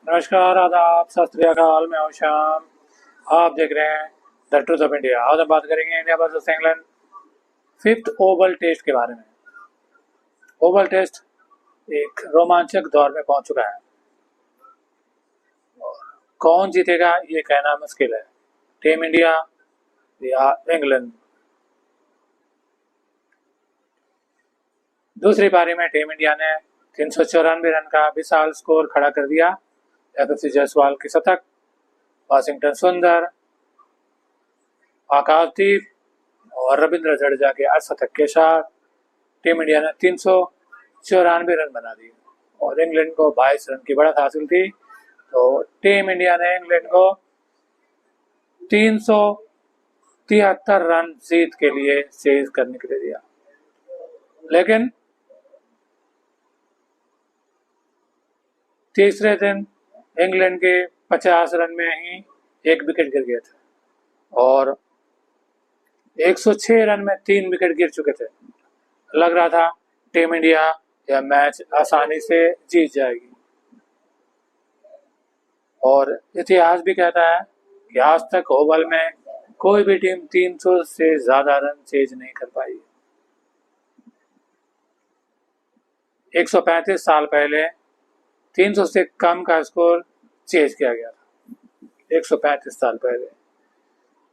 नमस्कार, आदाब, सत श्री अकाल। मैं हूं श्याम। आप देख रहे हैं द ट्रूथ ऑफ इंडिया। आज हम बात करेंगे India versus England fifth Oval test के बारे में। ओवल टेस्ट एक रोमांचक दौर में पहुंच चुका है। कौन जीतेगा ये कहना मुश्किल है, टीम इंडिया या इंग्लैंड। दूसरी पारी में टीम इंडिया ने 394 रन का विशाल स्कोर खड़ा कर दिया। यशस्वी जायसवाल की शतक, वाशिंगटन सुंदर, आकाशदीप और रविंद्र जडेजा के अर्धशतक के साथ टीम इंडिया ने 394 रन बना दिए और इंग्लैंड को 22 रन की बढ़त हासिल थी। तो टीम इंडिया ने इंग्लैंड को 373 रन जीत के लिए चेज करने के लिए दिया, लेकिन तीसरे दिन इंग्लैंड के 50 रन में ही एक विकेट गिर गए थे और 106 रन में 3 विकेट गिर चुके थे। लग रहा था टीम इंडिया यह मैच आसानी से जीत जाएगी और इतिहास भी कहता है कि आज तक ओवल में कोई भी टीम 300 से ज्यादा रन चेज नहीं कर पाई। 135 साल पहले 300 से कम का स्कोर चेज किया गया था। 135 साल पहले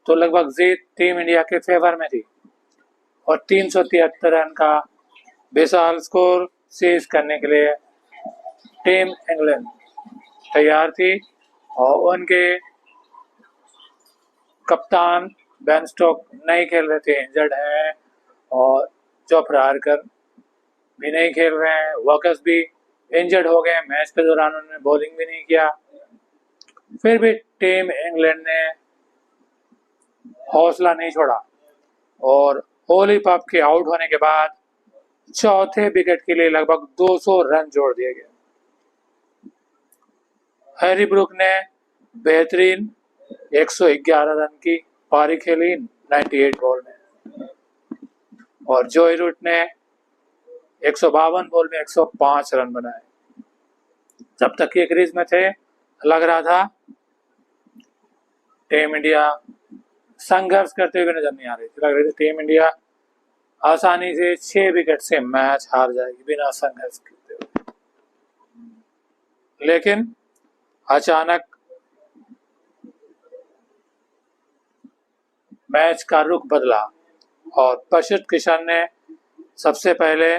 तो लगभग जीत टीम इंडिया के फेवर में थी और 373 रन का विशाल स्कोर चेज करने के लिए टीम इंग्लैंड तैयार थी और उनके कप्तान बेन स्टोक नहीं खेल रहे थे, इंजर्ड हैं, और जोफ्रा आर्चर भी नहीं खेल रहे हैं। वॉकर्स भी इंजर्ड हो गए, मैच के दौरान उन्होंने बॉलिंग भी नहीं किया। फिर भी टीम इंग्लैंड ने हौसला नहीं छोड़ा और होली पप के आउट होने के बाद चौथे विकेट के लिए लगभग 200 रन जोड़ दिए गए। हैरी ब्रूक ने बेहतरीन 111 रन की पारी खेली 98 बॉल में और जोई रूट ने 152 बॉल में 105 रन बनाए। जब तक ये क्रीज में थे लग रहा था टीम इंडिया संघर्ष करते हुए नजर नहीं आ रही थी। लग रही थी टीम इंडिया आसानी से 6 विकेट से मैच हार जाएगी बिना संघर्ष करते हुए, लेकिन अचानक मैच का रुख बदला और प्रसिद्ध किशन ने सबसे पहले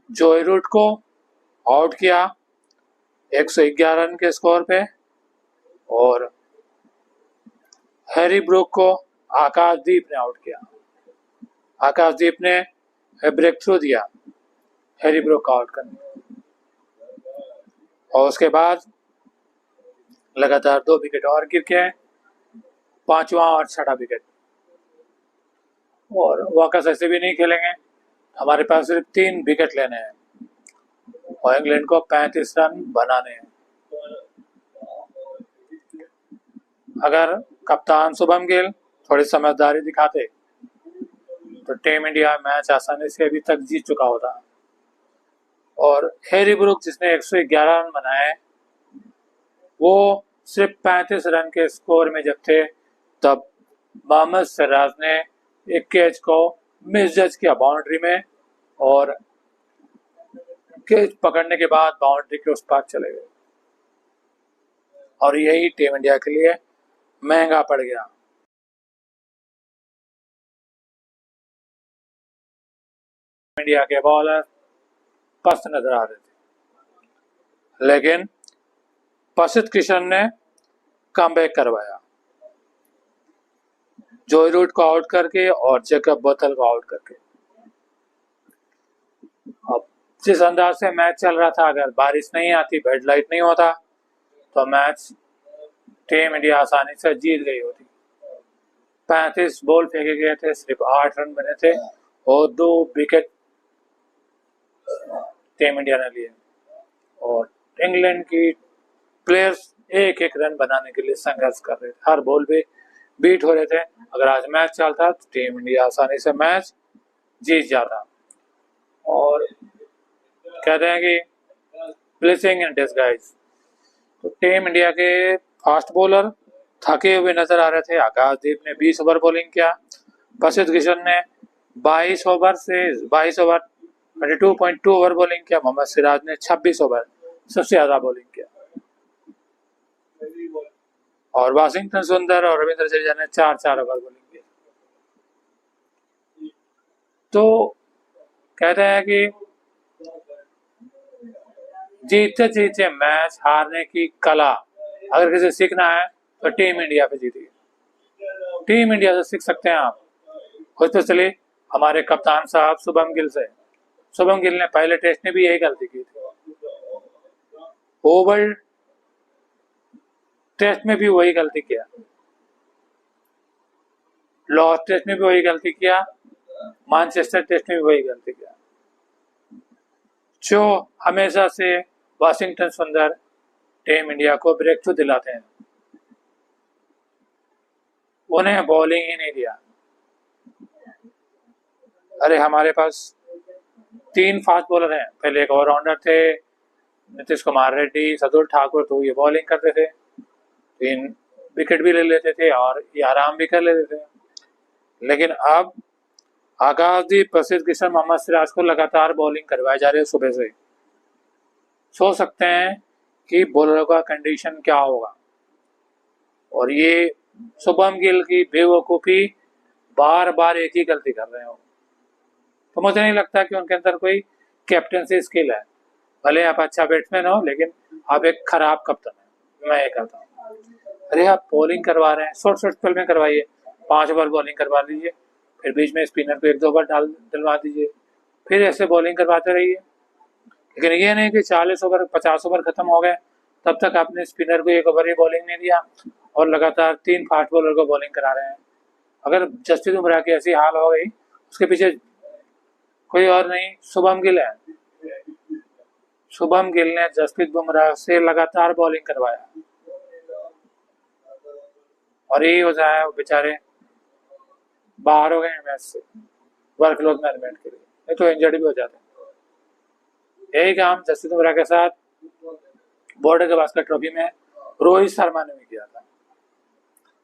जोई रूट को आउट किया 111 रन के स्कोर पे और हैरी ब्रूक को आकाशदीप ने आउट किया। आकाशदीप ने ब्रेक थ्रू दिया हैरी ब्रूक को आउट करने और उसके बाद लगातार 2 विकेट और गिर के 5वां और 6वां विकेट। और वाकस ऐसे भी नहीं खेलेंगे, हमारे पास सिर्फ 3 विकेट लेने हैं और इंग्लैंड को 35 रन बनाने हैं। अगर कप्तान शुभम गिल थोड़ी समझदारी दिखाते तो टीम इंडिया मैच आसानी से अभी तक जीत चुका होता। और हैरी ब्रूक जिसने 111 रन बनाए वो सिर्फ 35 रन के स्कोर में जब थे तब मोहम्मद सिराज ने एक कैच को मिसजज किया बाउंड्री में और कैच पकड़ने के बाद बाउंड्री के उस पार चले गए और यही टीम इंडिया के लिए महंगा पड़ गया। इंडिया के बॉलर पस्त नजर आ रहे थे, लेकिन प्रसिद्ध किशन ने कमबैक करवाया जोई रूट को आउट करके और जैकब बोथल को आउट करके। अब जिस अंदाज से मैच चल रहा था, अगर बारिश नहीं आती, बेड लाइट नहीं होता तो मैच टीम इंडिया आसानी से जीत गई होती। 35 बॉल फेंके गए थे, सिर्फ 8 रन बने थे और 2 विकेट टीम इंडिया ने लिए और इंग्लैंड की प्लेयर्स एक एक रन बनाने के लिए संघर्ष कर रहे थे, हर बॉल पे बीट हो रहे थे। अगर आज मैच चलता तो टीम इंडिया आसानी से मैच जीत जाता और कहते हैं कि ब्लेसिंग इन डिस्गाइज। तो टीम इंडिया के फास्ट बॉलर थके हुए नजर आ रहे थे। आकाशदीप ने 20 ओवर बॉलिंग किया। प्रसिद्ध किशन ने 22 ओवर 22.2 ओवर बॉलिंग किया। मोहम्मद सिराज ने 26 ओवर सबसे ज्यादा बॉलिंग किया। और वाशिंगटन सुंदर और रविंद्र जडेजा ने 4 ओवर बॉलिंग किया। तो कहते हैं कि जीतते जीतते मैच हारने की कला अगर किसी सीखना है तो टीम इंडिया पे जीतिए। टीम इंडिया से सीख सकते हैं आप। खुद तो चलिए हमारे कप्तान साहब शुभम गिल से। शुभम गिल ने पहले टेस्ट में भी यही गलती की थी, ओवल टेस्ट में भी वही गलती किया, लॉर्ड्स टेस्ट में भी वही गलती किया, मैनचेस्टर टेस्ट में भी वही गलती किया। जो हमेशा से वाशिंगटन सुंदर टीम इंडिया को ब्रेक थ्रू दिलाते हैं, उन्हें बॉलिंग ही नहीं दिया। अरे हमारे पास 3 फास्ट बॉलर हैं, पहले एक ऑलराउंडर थे नीतीश कुमार रेड्डी, सदुल ठाकुर, तो ये बॉलिंग करते थे, 3 विकेट भी ले लेते थे और ये आराम भी कर लेते थे। लेकिन अब आकाशदीप, प्रसिद्ध किशन, मोहम्मद सिराज को लगातार बॉलिंग करवाई जा रही है सुबह से। सोच सकते हैं कि बॉलर का कंडीशन क्या होगा। और ये शुभम गिल की बेवकूफ़ी, बार बार एक ही गलती कर रहे हो। तो मुझे नहीं लगता कि उनके अंदर कोई कैप्टनसी स्किल है। भले आप अच्छा बैट्समैन हो लेकिन आप एक खराब कप्तान है, मैं ये कहता हूँ। अरे आप बॉलिंग करवा रहे हैं, शॉर्ट स्पेल में करवाइए, 5 ओवर बॉलिंग करवा लीजिए, फिर बीच में स्पिनर को 1-2 ओवर डलवा दीजिए, फिर ऐसे बॉलिंग करवाते रहिए। लेकिन ये नहीं कि 40 ओवर 50 ओवर खत्म हो गए तब तक आपने स्पिनर को 1 ओवर ही बॉलिंग नहीं दिया और लगातार 3 फास्ट बॉलर को बॉलिंग करा रहे हैं। अगर जसप्रीत बुमराह की ऐसी हाल हो गई, उसके पीछे कोई और नहीं, शुभम गिल है। शुभम गिल ने जसप्रीत बुमराह से लगातार बॉलिंग करवाया और यही वजह है वो बेचारे बाहर हो गए मैच से वर्कलोड मैनेजमेंट के लिए, नहीं तो इंजर्ड भी हो जाते। यही काम जसप्रीत बुमराह के साथ बॉर्डर गवास्कर ट्रॉफी में रोहित शर्मा ने भी किया था।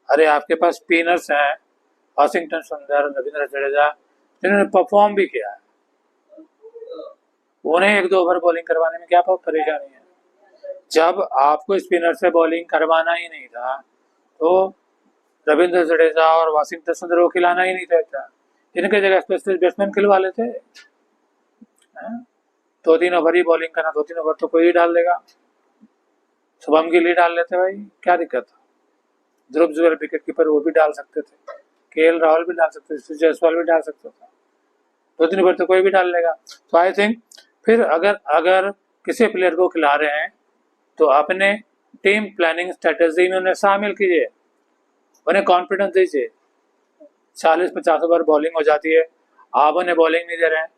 अरे आपके पास स्पिनर्स हैं, वाशिंगटन सुंदर, रविंद्र जडेजा, जिन्होंने परफॉर्म भी किया है, उन्हें 1-2 ओवर बॉलिंग करवाने में क्या परेशानी है। जब आपको स्पिनर से बॉलिंग करवाना ही नहीं था तो रविंद्र जडेजा और वाशिंगटन सुंदर को खिलाना ही नहीं था, इनके जगह स्पेशलिस्ट बैट्समैन खिलवा लेते। 2-3 ओवर ही बॉलिंग करना, 2-3 ओवर तो कोई ही डाल देगा, शुभम गिल ही डाल लेते भाई, क्या दिक्कत था। ध्रुव जुरैल विकेट कीपर, वो भी डाल सकते थे, केएल राहुल भी डाल सकते थे, जायसवाल भी डाल सकता था, 2-3 ओवर तो कोई भी डाल लेगा। तो आई थिंक फिर अगर किसी प्लेयर को खिला रहे हैं तो अपने टीम प्लानिंग स्ट्रेटेजी में उन्हें शामिल कीजिए, उन्हें कॉन्फिडेंस दीजिए। 40-50 ओवर बॉलिंग हो जाती है, आप उन्हें बॉलिंग नहीं दे रहे हैं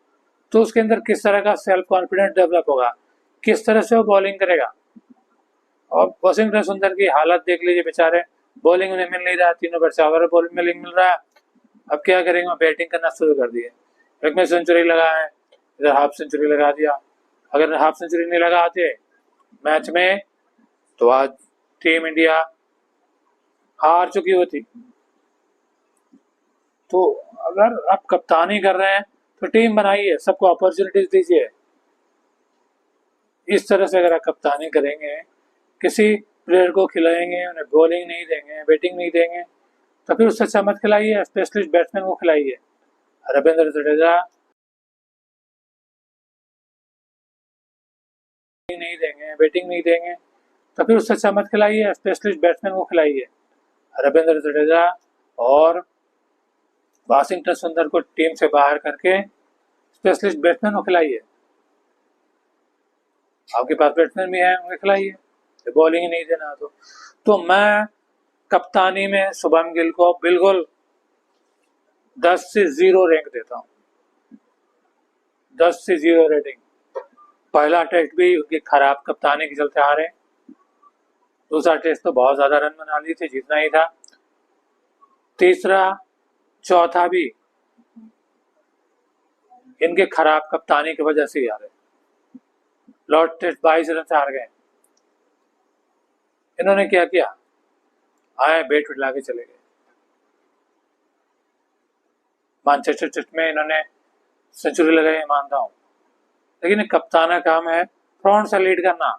तो उसके अंदर किस तरह का सेल्फ कॉन्फिडेंस डेवलप होगा, किस तरह से वो बॉलिंग करेगा। और वाशिंगटन सुंदर की हालत देख लीजिए, बेचारे बॉलिंग उन्हें मिल नहीं रहा, 3 ओवर 4 ओवर बॉलिंग मिल रहा है। अब क्या करेंगे, बैटिंग करना शुरू कर दिए। एक में सेंचुरी लगा है, इधर हाफ सेंचुरी लगा दिया। अगर हाफ सेंचुरी नहीं लगाते मैच में तो आज टीम इंडिया हार चुकी होती। तो अगर आप कप्तानी कर रहे हैं तो टीम बनाइए, सबको अपॉर्चुनिटीज दीजिए। इस तरह से अगर आप कप्तानी करेंगे, किसी प्लेयर को खिलाएंगे, उन्हें बॉलिंग नहीं देंगे, बैटिंग नहीं देंगे, तो फिर उससे अच्छा मत खिलाइए, स्पेशलिस्ट बैट्समैन को खिलाइए। रविंद्र जडेजा नहीं देंगे, बैटिंग नहीं देंगे, तो फिर उससे अच्छा मत खिलाइए, स्पेशलिस्ट बैट्समैन को खिलाइए। रविंद्र जडेजा और वाशिंगटन सुंदर को टीम से बाहर करके स्पेशलिस्ट बैट्समैन को खिलाइए। आपके पास बैट्समैन भी है, उन्हें खिलाइए, बॉलिंग ही नहीं देना तो मैं कप्तानी में शुभम गिल को बिल्कुल 10 से 0 रैंक देता हूँ, 10 से 0 रेटिंग। पहला टेस्ट भी उनकी खराब कप्तानी के चलते हारे, दूसरा टेस्ट तो बहुत ज्यादा रन बना लिए थे, जीतना ही था, तीसरा चौथा भी इनके खराब कप्तानी की वजह से ही हारे। लॉर्ड टेस्ट 22 रन से हार गए। इन्होंने क्या किया, आए बैट उठा के चले गए। मैनचेस्टर टेस्ट में इन्होंने सेंचुरी लगाई, मानता हूँ, लेकिन कप्तान का काम है फ्रंट से लीड करना,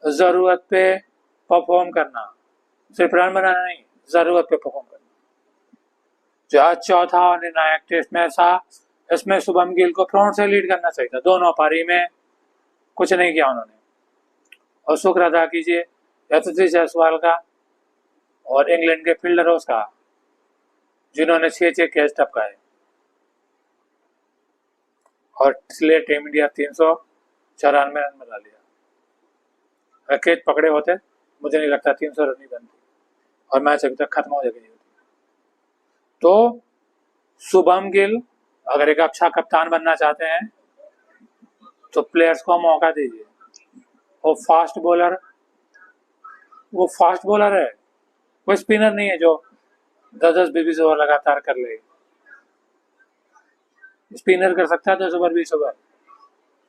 जरूरत पे परफॉर्म करना, सिर्फ रन बनाना नहीं, जरूरत पे परफॉर्म करना। जो आज चौथा और निर्णायक टेस्ट मैच था, इसमें शुभम गिल को फ्रंट से लीड करना चाहिए था। दोनों पारी में कुछ नहीं किया उन्होंने। और शुक्र अदा कीजिए यशस्वी जायसवाल का और इंग्लैंड के फील्डरों का, जिन्होंने 6 कैच टपकाए, और इसलिए टीम इंडिया 394 रन बना लिया। अगर कैच पकड़े होते मुझे नहीं लगता 300 रन ही बनती और मैच अभी तक खत्म हो जाएगी। तो शुभम गिल अगर एक अच्छा कप्तान बनना चाहते हैं तो प्लेयर्स को मौका दीजिए। वो फास्ट बॉलर है, वो स्पिनर नहीं है जो 10-10 20 ओवर लगातार कर ले। स्पिनर कर सकता है 10 ओवर 20 ओवर,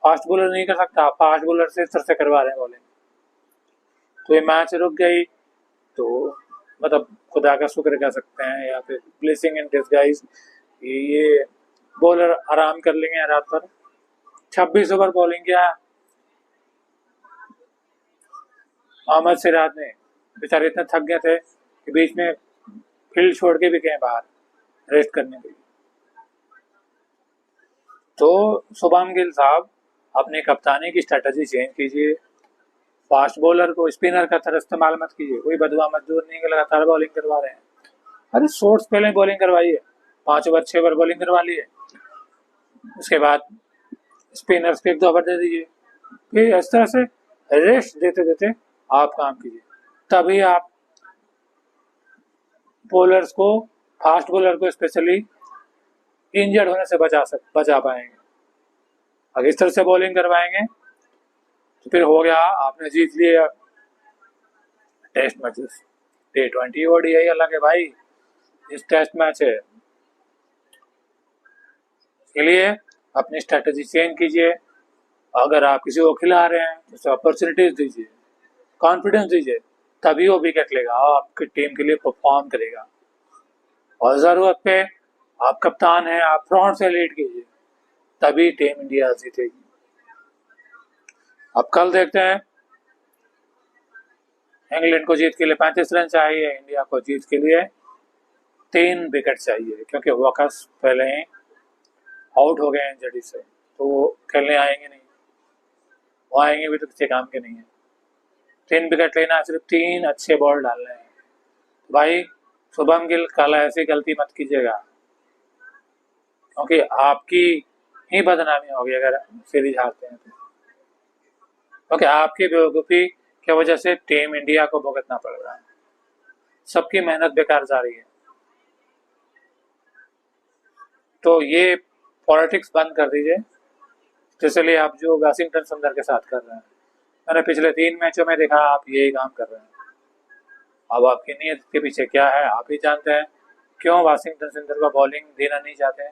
फास्ट बॉलर नहीं कर सकता। फास्ट बॉलर से इस तरह से करवा रहे हैं बॉलिंग। तो ये मैच रुक गई तो मतलब खुदा का शुक्र कह सकते हैं, या फिर ब्लेसिंग इन डिसगाइज। ये बॉलर आराम कर लेंगे रात भर। 26 ओवर बॉलिंग किया मोहम्मद सिराज ने, बेचारे इतने थक गए थे कि बीच में फील्ड छोड़ के भी गए बाहर रेस्ट करने के लिए। तो शुभम गिल साहब अपनी कप्तानी की स्ट्रेटजी चेंज कीजिए। फास्ट बॉलर को स्पिनर का तरह इस्तेमाल मत कीजिए। कोई बदवा मजदूर नहीं कि लगातार बॉलिंग करवा रहे हैं। अरे शॉर्ट्स पहले बॉलिंग करवाइए, 5 ओवर 6 ओवर बॉलिंग करवा लिए, उसके बाद स्पिनर्स को 1-2 ओवर दे दीजिए। फिर इस तरह से रेस्ट देते देते आप काम कीजिए, तभी आप बॉलर्स को, फास्ट बॉलर को स्पेशली इंजर्ड होने से बचा पाएंगे। अगर इस तरह से बॉलिंग करवाएंगे तो फिर हो गया, आपने जीत लिया टेस्ट मैचेस। T20 ODI अलग है भाई, इस टेस्ट मैच है। इसके लिए अपनी स्ट्रेटजी चेंज कीजिए। अगर आप किसी को खिला रहे हैं तो उसे अपॉर्चुनिटीज दीजिए, कॉन्फिडेंस दीजिए, तभी वो विकेट लेगा और आपकी टीम के लिए परफॉर्म करेगा। और जरूरत पे आप कप्तान हैं, आप फ्रंट से लीड कीजिए, तभी टीम इंडिया जीतेगी। अब कल देखते हैं, इंग्लैंड को जीत के लिए 35 रन चाहिए, इंडिया को जीत के लिए 3 विकेट चाहिए, क्योंकि वॉकर्स पहले ही आउट हो गए इंजरी से, तो वो खेलने आएंगे नहीं। वो आएंगे भी तो किसी काम के नहीं है। 3 विकेट लेना, सिर्फ 3 अच्छे बॉल डालने हैं। भाई शुभम गिल कल ऐसी गलती मत कीजिएगा, क्योंकि आपकी ही बदनामी होगी अगर सीरीज हारते हैं तो। क्योंकि आपकी बेवकूफ़ी की वजह से टीम इंडिया को भुगतना पड़ रहा है, सबकी मेहनत बेकार जा रही है। तो ये पॉलिटिक्स बंद कर दीजिए, इसलिए आप जो वाशिंगटन सुंदर के साथ कर रहे हैं। मैंने पिछले 3 मैचों में देखा आप यही काम कर रहे हैं। अब आपकी नीयत के पीछे क्या है आप ही जानते हैं। क्यों वाशिंगटन सुंदर को बॉलिंग देना नहीं चाहते हैं?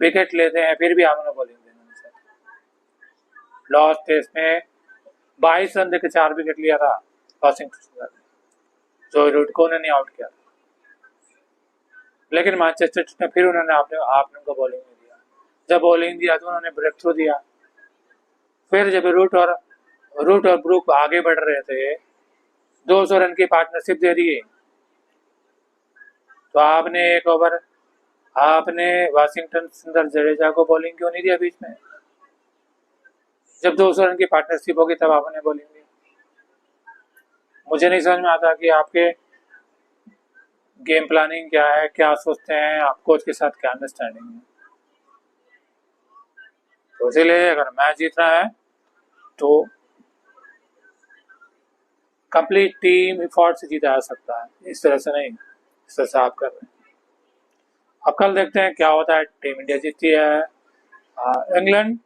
विकेट लेते हैं फिर भी आप उन्हें बॉलिंग देना नहीं चाहते। लॉस्ट टेस्ट में 22 रन देकर 4 विकेट लिया था वाशिंगटन सुंदर ने, जो रूट को उन्होंने आउट किया था। लेकिन मैनचेस्टर में फिर उन्होंने आपने उनको बॉलिंग नहीं दिया। जब बॉलिंग दिया तो उन्होंने ब्रेक थ्रू दिया। फिर जब रूट और ब्रूक आगे बढ़ रहे थे, 200 रन की पार्टनरशिप दे दी, तो आपने 1 ओवर आपने वाशिंगटन सुंदर जडेजा को बॉलिंग क्यों नहीं दिया बीच में? जब 200 रन की पार्टनरशिप होगी तब आपने बॉलिंग दी। मुझे नहीं समझ में आता कि आपके गेम प्लानिंग क्या है, क्या सोचते हैं, आप कोच के साथ क्या अंडरस्टैंडिंग है। तो इसीलिए अगर मैच जीतना है तो कंप्लीट टीम एफर्ट से जीता जा सकता है, इस तरह से नहीं, इस तरह से आप कर रहे हैं। अब कल देखते हैं क्या होता है। टीम इंडिया जीतती है, इंग्लैंड